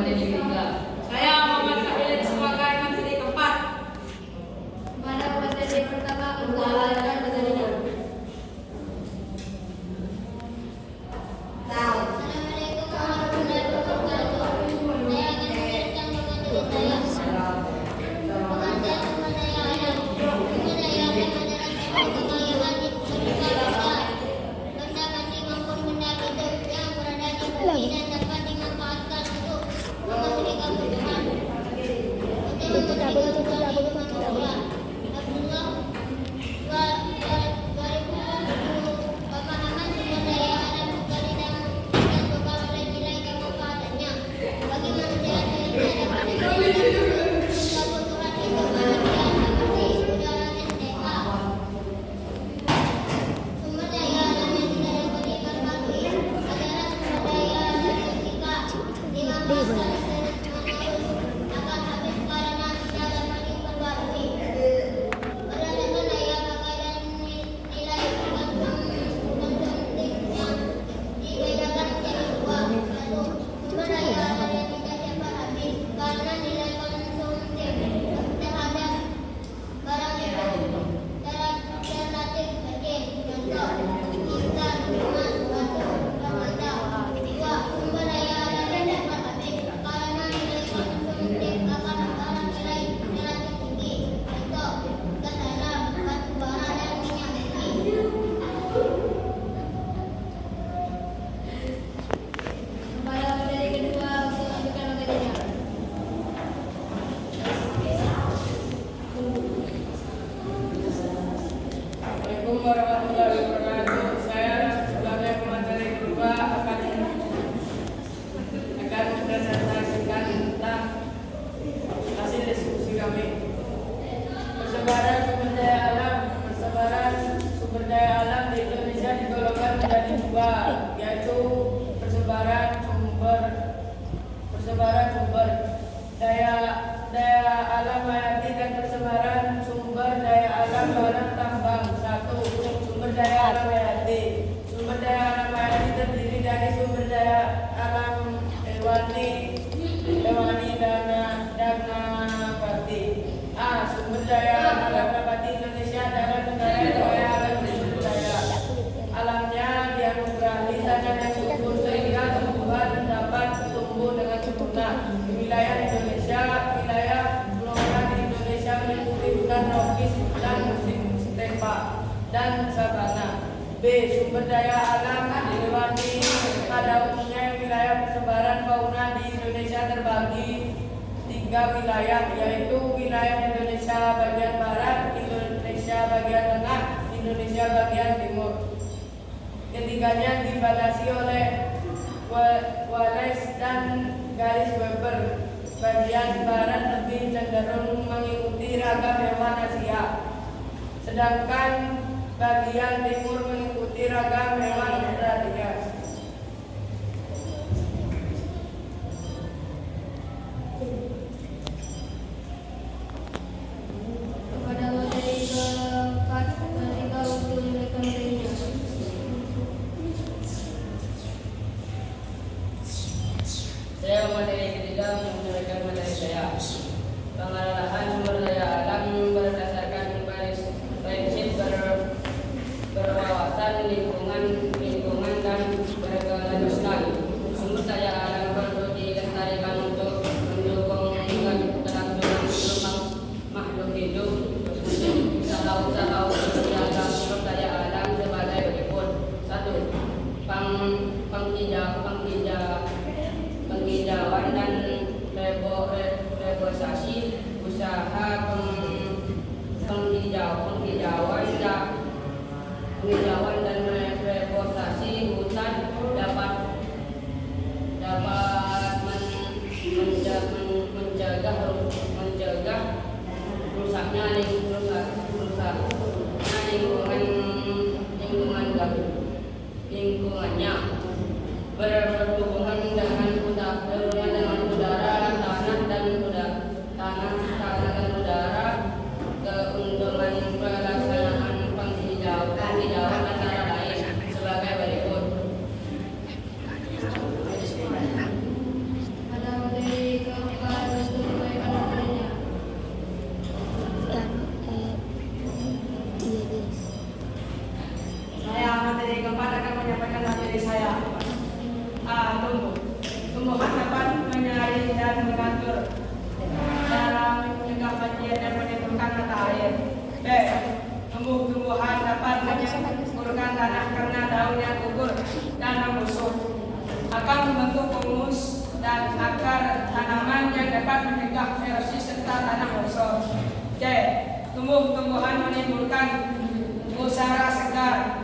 materi ketiga. Saya Muhammad Fahil sebagai materi keempat. Pada materi pertama untuk menjelaskan materinya. Assalamualaikum warahmatullahi wabarakatuh. Saya akan menjelaskan materi saya. Pengertian sumber daya alam. Sumber daya alam adalah suatu kekayaan di benda benda. Benda mati maupun benda hidup yang berada di bumi dan dapat dimanfaatkan untuk menghasilkan kebutuhan. Untuk memberikan kebutuhan manusia. Abdullah 2020 pemahaman sumber daya alam kembali dan ditentukan oleh nilai kemanfaatannya bagi manusia sehingga dapat memenuhi kebutuhan hidup manusia seperti udara dan desa. Sumber daya alam yang tidak dapat diperbarui adalah sumber daya alam ketika dimanfaatkan akan habis karena tidak dapat diperbarui. Berdasarkan daya pakai dan nilai konsumtif yang dibedakan menjadi dua. Satu, sumber daya alam yang tidak dapat habis karena nilai konsumtif terhadap barang itu relatif kecil. Contoh, insan, emas, batu, remaja. Dua, sumber daya alam yang dapat habis karena nilai konsumtif akan barang nilai relatif tinggi. Contoh, gas alam, batu bara dan minyak bumi. Pada materi kedua untuk menunjukkan materinya. Assalamualaikum warahmatullahi wabarakatuh. Saya sebagai pemateri kedua akan mempresentasikan tentang hasil diskusi kami. Persebaran sumber daya alam. Persebaran sumber daya alam di Indonesia digolongkan menjadi dua, yaitu persebaran sumber daya alam hayati dan persebaran sumber daya alam barang tambang. Satu, sumber daya alam hayati. Sumber daya alam hayati terdiri dari sumber daya alam hewani dan nabati. A. Sumber daya alam nabati Indonesia adalah negara yang kaya akan sumber daya alamnya dianugerahi tanah yang subur sehingga tumbuhan dapat tumbuh dengan sempurna. Di wilayah Indonesia, wilayah flora di Indonesia meliputi hutan tropis, hutan musim stepa dan sabana. B. Sumber daya alam hewani pada umumnya wilayah persebaran fauna di Indonesia terbagi tiga wilayah, yaitu wilayah Indonesia bagian barat, Indonesia bagian tengah, Indonesia bagian timur. Ketiganya dibatasi oleh Wallace dan garis Weber. Bagian barat lebih cenderung mengikuti ragam hewan Asia, sedangkan bagian timur mengikuti ragam hewan Australia. Pada materi keempat, ketika untuk menunjukkan materinya. Saya materi ketiga menunjukkan materi saya. Pengelolaan sumber daya alam berdasarkan prinsip berwawasan lingkungan dan berkelanjutan. Sumber daya alam perlu dilestarikan untuk mendukung keberlangsungan makhluk hidup. Usaha-usaha untuk menjaga sumber daya alam sebagai berikut. Satu, penghijauan dan reboisasi. Usaha penghijauan dan reboisasi hutan dapat mencegah rusaknya lingkungannya. Berhubungan dengan udara, tanah dan udara, keuntungan pelaksanaan penghijauan antara lain sebagai berikut. Pada materi tanah longsor. C. Tumbuh-tumbuhan menimbulkan usara segar